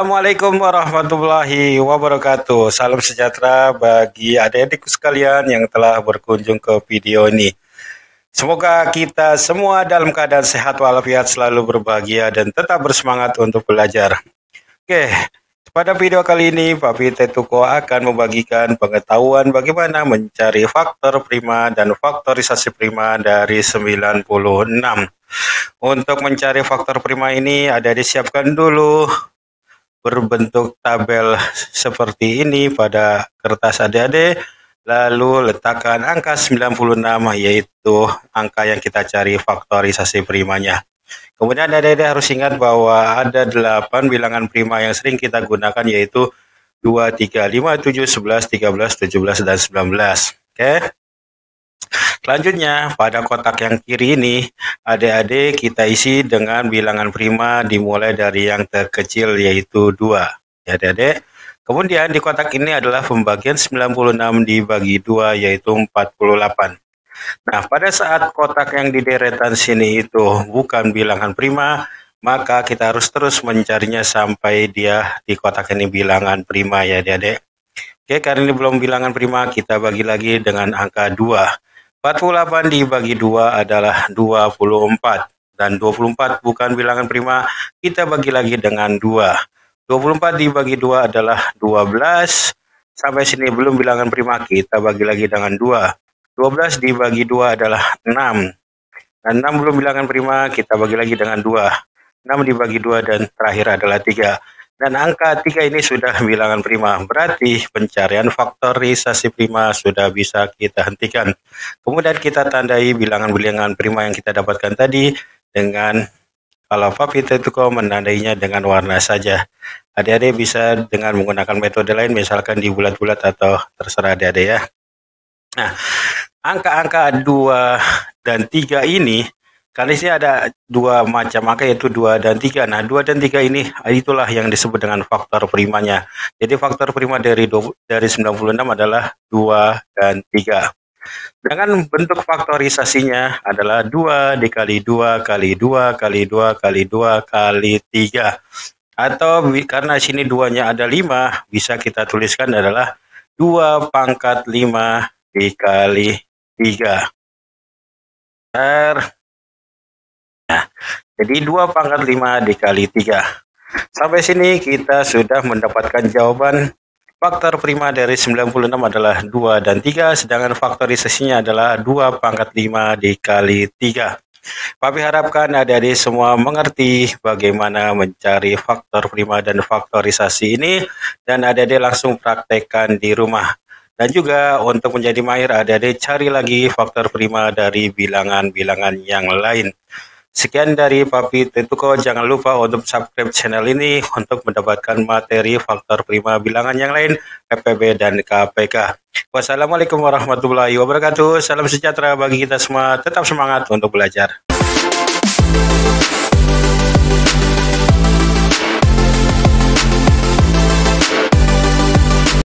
Assalamualaikum warahmatullahi wabarakatuh. Salam sejahtera bagi adik-adikku sekalian yang telah berkunjung ke video ini. Semoga kita semua dalam keadaan sehat walafiat, selalu berbahagia dan tetap bersemangat untuk belajar. Oke, pada video kali ini Papi Tetuko akan membagikan pengetahuan bagaimana mencari faktor prima dan faktorisasi prima dari 96. Untuk mencari faktor prima ini ada disiapkan dulu berbentuk tabel seperti ini pada kertas adik-adik, lalu letakkan angka 96 yaitu angka yang kita cari faktorisasi primanya. Kemudian adik-adik harus ingat bahwa ada 8 bilangan prima yang sering kita gunakan yaitu 2, 3, 5, 7, 11, 13, 17, dan 19. Oke. Selanjutnya, pada kotak yang kiri ini, adik-adik kita isi dengan bilangan prima dimulai dari yang terkecil yaitu 2. Ya, adik-adik. Kemudian di kotak ini adalah pembagian 96 dibagi 2 yaitu 48. Nah, pada saat kotak yang di deretan sini itu bukan bilangan prima, maka kita harus terus mencarinya sampai dia di kotak ini bilangan prima ya adik-adik. Oke, karena ini belum bilangan prima, kita bagi lagi dengan angka 2. 48 dibagi 2 adalah 24. Dan 24 bukan bilangan prima, kita bagi lagi dengan 2. 24 dibagi 2 adalah 12. Sampai sini belum bilangan prima, kita bagi lagi dengan 2. 12 dibagi 2 adalah 6. Dan 6 belum bilangan prima, kita bagi lagi dengan 2. 6 dibagi 2 dan terakhir adalah 3. Dan angka 3 ini sudah bilangan prima, berarti pencarian faktorisasi prima sudah bisa kita hentikan. Kemudian kita tandai bilangan-bilangan prima yang kita dapatkan tadi dengan, kalau Papi Tetuko menandainya dengan warna saja. Adik-adik bisa dengan menggunakan metode lain, misalkan di bulat-bulat atau terserah adik-adik ya. Nah, angka-angka 2 dan 3 ini, kali ini ada 2 macam angka yaitu 2 dan 3. Nah, 2 dan 3 ini itulah yang disebut dengan faktor primanya. Jadi faktor prima dari 96 adalah 2 dan 3. Dengan bentuk faktorisasinya adalah 2 dikali 2 kali 2 kali 2 kali 2 kali 3. Atau karena sini 2-nya ada 5, bisa kita tuliskan adalah 2 pangkat 5 dikali 3. Nah, jadi 2 pangkat 5 dikali 3. Sampai sini kita sudah mendapatkan jawaban faktor prima dari 96 adalah 2 dan 3, sedangkan faktorisasinya adalah 2 pangkat 5 dikali 3. Papi harapkan adik-adik semua mengerti bagaimana mencari faktor prima dan faktorisasi ini, dan adik-adik langsung praktekkan di rumah. Dan juga untuk menjadi mahir, adik-adik cari lagi faktor prima dari bilangan-bilangan yang lain. Sekian dari Papi Tetuko, jangan lupa untuk subscribe channel ini untuk mendapatkan materi faktor prima bilangan yang lain, PPB dan KPK. Wassalamualaikum warahmatullahi wabarakatuh. Salam sejahtera bagi kita semua, tetap semangat untuk belajar.